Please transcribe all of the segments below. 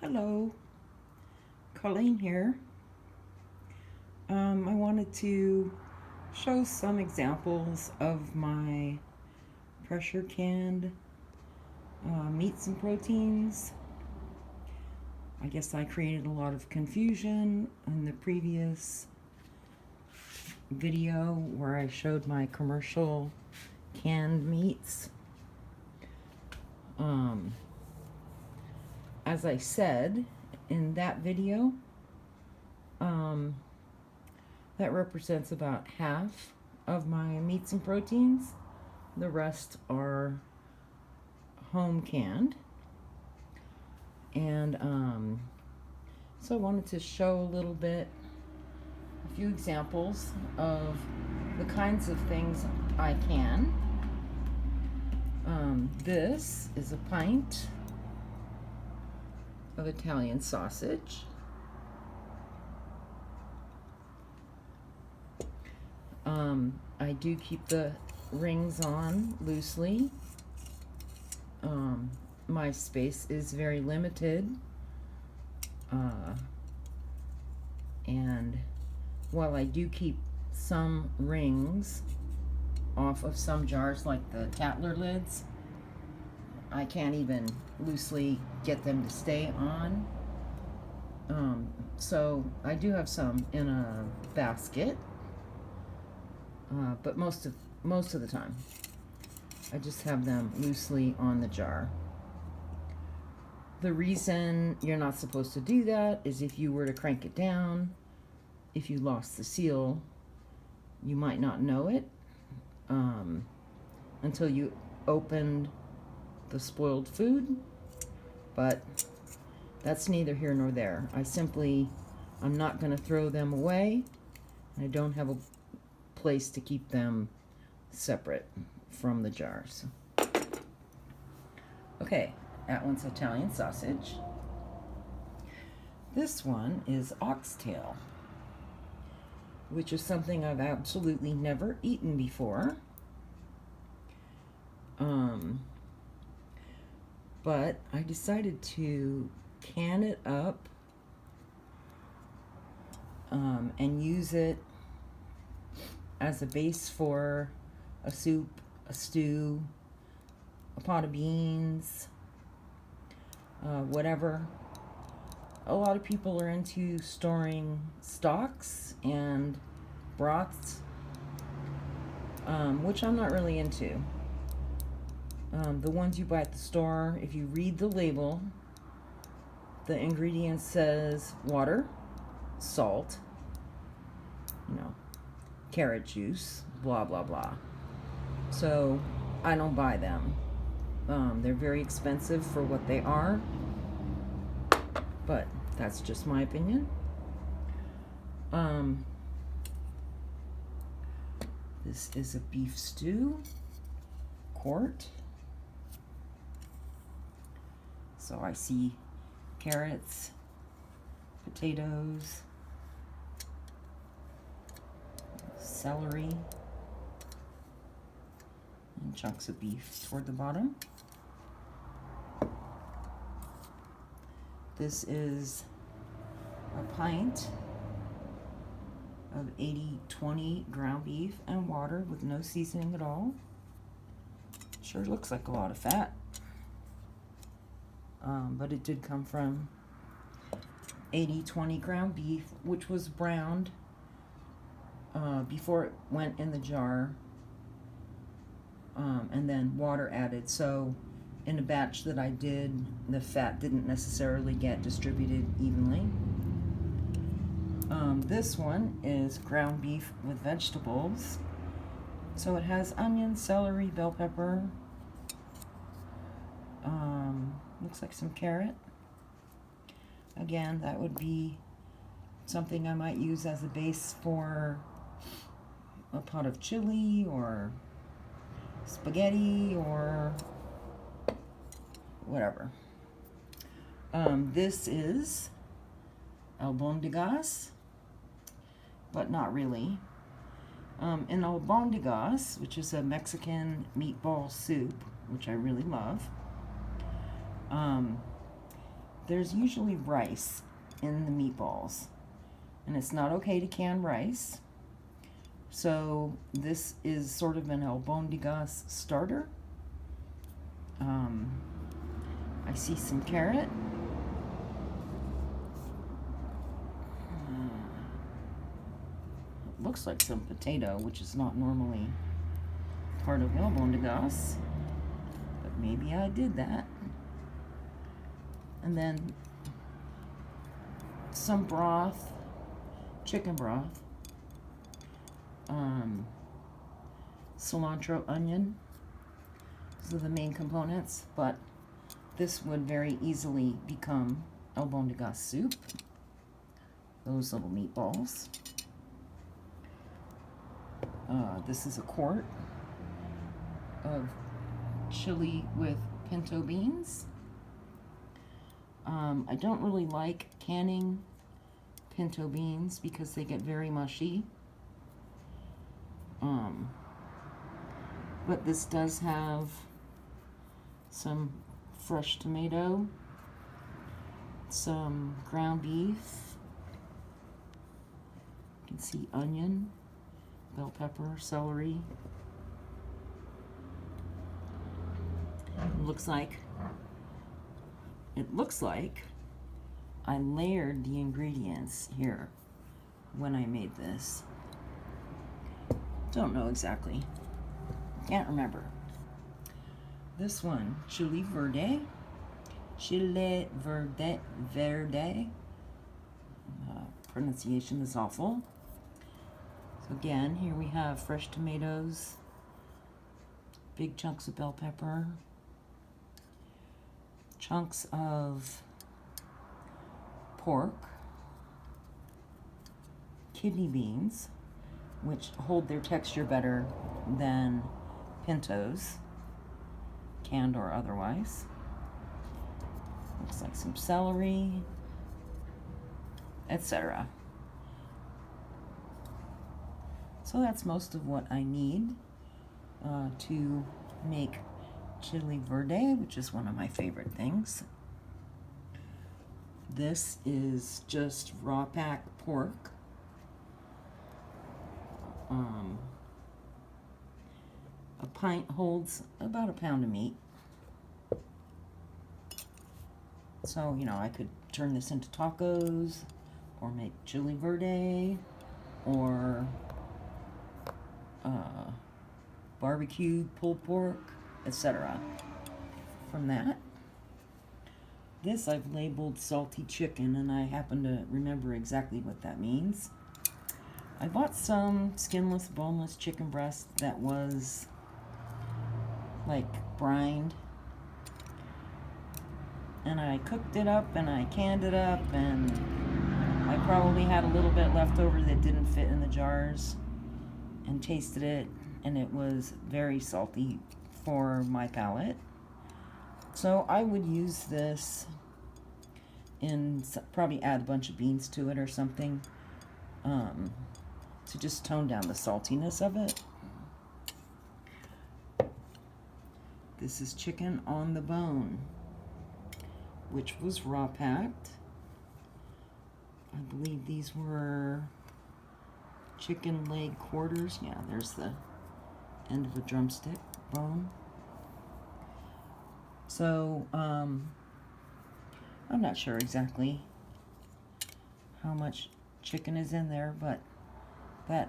Hello, Colleen here. I wanted to show some examples of my pressure canned meats and proteins. I guess I created a lot of confusion in the previous video where I showed my commercial canned meats. As I said in that video, that represents about half of my meats and proteins. The rest are home canned. And so I wanted to show a little bit, a few examples of the kinds of things I can. This is a pint of Italian sausage. I do keep the rings on loosely. My space is very limited. And while I do keep some rings off of some jars, like the Tatler lids, I can't even loosely get them to stay on. So I do have some in a basket, but most of the time I just have them loosely on the jar. The reason you're not supposed to do that is if you were to crank it down, if you lost the seal, you might not know it until you opened the spoiled food, but that's neither here nor there. I'm not going to throw them away. I don't have a place to keep them separate from the jars. Okay, that one's Italian sausage. This one is oxtail, which is something I've absolutely never eaten before. But I decided to can it up and use it as a base for a soup, a stew, a pot of beans, whatever. A lot of people are into storing stocks and broths, which I'm not really into. The ones you buy at the store, if you read the label, the ingredient says water, salt, carrot juice, blah, blah, blah. So I don't buy them. They're very expensive for what they are, but that's just my opinion. This is a beef stew, quart. So I see carrots, potatoes, celery, and chunks of beef toward the bottom. This is a pint of 80/20 ground beef and water with no seasoning at all. Sure looks like a lot of fat. But it did come from 80/20 ground beef, which was browned before it went in the jar, and then water added. So in a batch that I did, the fat didn't necessarily get distributed evenly. This one is ground beef with vegetables. So it has onion, celery, bell pepper, looks like some carrot. Again, that would be something I might use as a base for a pot of chili or spaghetti or whatever. This is Albondigas, but not really. In Albondigas, which is a Mexican meatball soup, which I really love, there's usually rice in the meatballs, and it's not okay to can rice. So this is sort of an Albondigas starter. I see some carrot. It looks like some potato, which is not normally part of Albondigas, but maybe I did that. And then some broth, chicken broth, cilantro, onion. Those are the main components, but this would very easily become Albondigas soup. Those little meatballs. This is a quart of chili with pinto beans. I don't really like canning pinto beans because they get very mushy. But this does have some fresh tomato, some ground beef, you can see onion, bell pepper, celery. It looks like I layered the ingredients here when I made this. Don't know exactly. Can't remember. This one, Chile Verde. Chile Verde. Pronunciation is awful. So again, here we have fresh tomatoes, big chunks of bell pepper, chunks of pork, kidney beans, which hold their texture better than pintos, canned or otherwise. Looks like some celery, etc. So that's most of what I need to make Chile Verde, which is one of my favorite things. This is just raw pack pork. A pint holds about a pound of meat. So, you know, I could turn this into tacos, or make Chile Verde, or barbecued pulled pork, etc. From that. This I've labeled salty chicken, and I happen to remember exactly what that means. I bought some skinless, boneless chicken breast that was like brined, and I cooked it up and I canned it up, and I probably had a little bit left over that didn't fit in the jars, and tasted it, and it was very salty for my palate. So I would use this and probably add a bunch of beans to it or something to just tone down the saltiness of it. This is chicken on the bone, which was raw packed. I believe these were chicken leg quarters. Yeah, there's the end of a drumstick bone. So, I'm not sure exactly how much chicken is in there, but that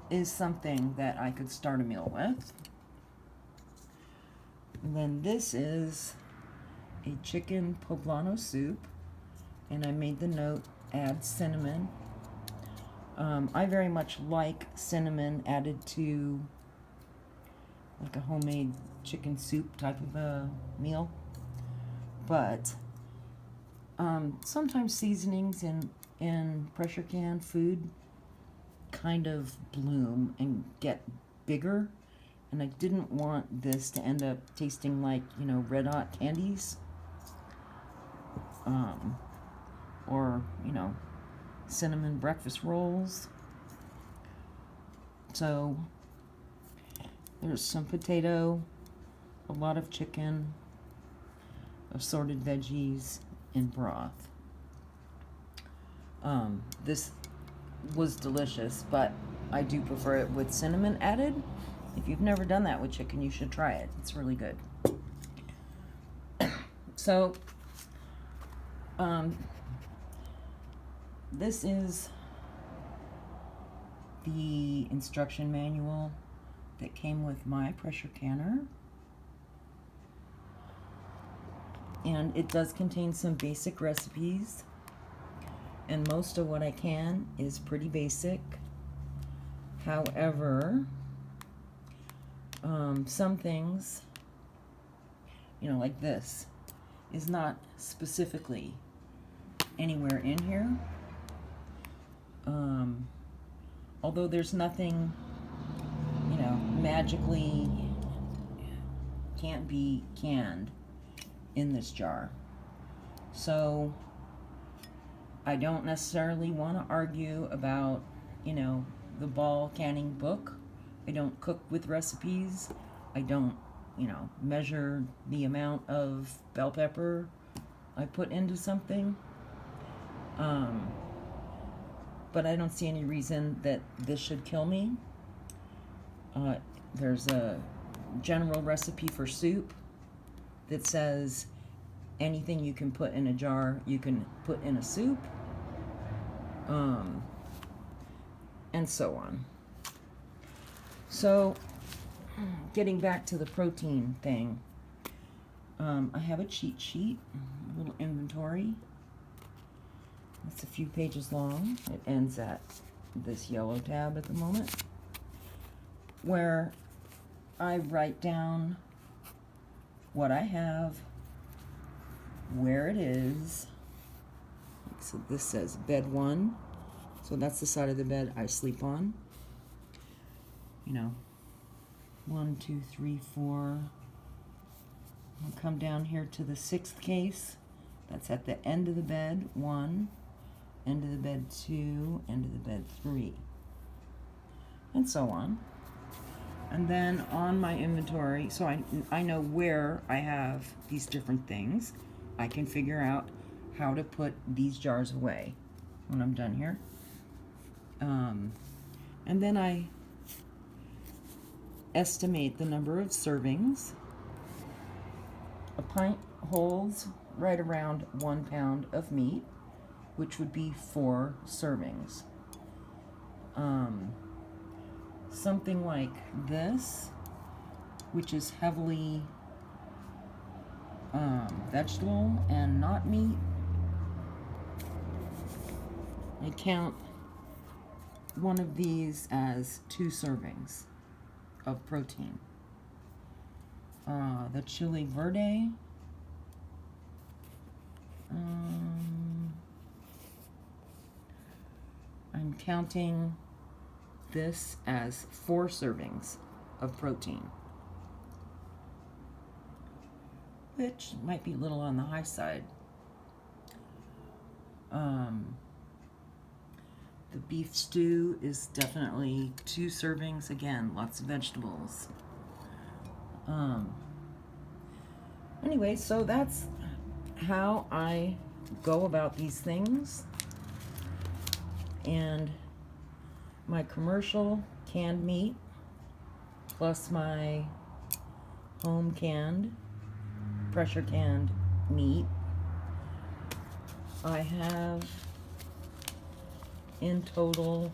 is something that I could start a meal with. And then this is a chicken poblano soup, and I made the note, add cinnamon. I very much like cinnamon added to like a homemade chicken soup type of a meal, but sometimes seasonings in pressure can food kind of bloom and get bigger, and I didn't want this to end up tasting like, you know, red hot candies, or, you know, cinnamon breakfast rolls. So there's some potato, a lot of chicken, assorted veggies, in broth. This was delicious, but I do prefer it with cinnamon added. If you've never done that with chicken, you should try it. It's really good. So, this is the instruction manual that came with my pressure canner. And it does contain some basic recipes. And most of what I can is pretty basic. However, some things, you know, like this, is not specifically anywhere in here. Although there's nothing, you know, magically can't be canned in this jar. So I don't necessarily want to argue about, you know, the ball canning book. I don't cook with recipes. I don't, you know, measure the amount of bell pepper I put into something. But I don't see any reason that this should kill me. There's a general recipe for soup that says anything you can put in a jar, you can put in a soup. And so on. So, getting back to the protein thing, I have a cheat sheet, a little inventory. It's a few pages long. It ends at this yellow tab at the moment, where I write down what I have, where it is. So this says bed 1. So that's the side of the bed I sleep on. You know, 1, 2, 3, 4. I'll come down here to the 6th case. That's at the end of the bed, 1. End of the bed 2, end of the bed 3. And so on. And then on my inventory, so I know where I have these different things. I can figure out how to put these jars away when I'm done here. And then I estimate the number of servings. A pint holds right around 1 pound of meat, which would be 4 servings. Something like this, which is heavily vegetable and not meat, I count one of these as 2 servings of protein. The Chile Verde, I'm counting this as 4 servings of protein, which might be a little on the high side. The beef stew is definitely 2 servings. Again, lots of vegetables. Anyway, so that's how I go about these things. And my commercial canned meat plus my home canned, pressure canned meat, I have in total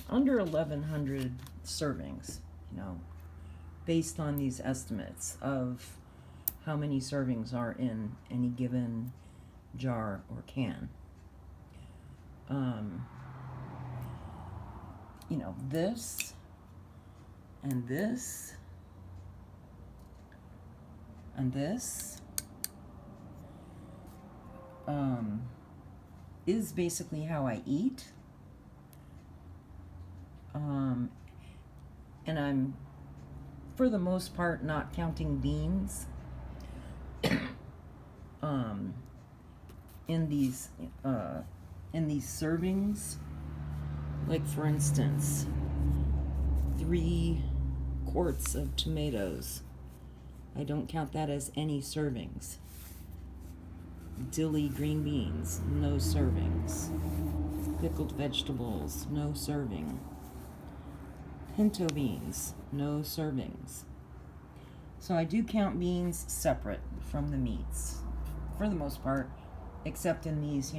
under 1,100 servings, you know, based on these estimates of how many servings are in any given jar or can. You know, this and this and this is basically how I eat. And I'm, for the most part, not counting beans in these servings. Like, for instance, 3 quarts of tomatoes I don't count that as any servings. Dilly green beans, no servings. Pickled vegetables, no serving. Pinto beans, no servings. So I do count beans separate from the meats, for the most part, except in these,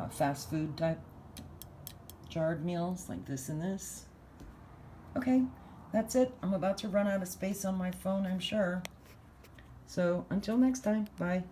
fast food type jarred meals like this and this. Okay, that's it. I'm about to run out of space on my phone, I'm sure. So until next time, bye.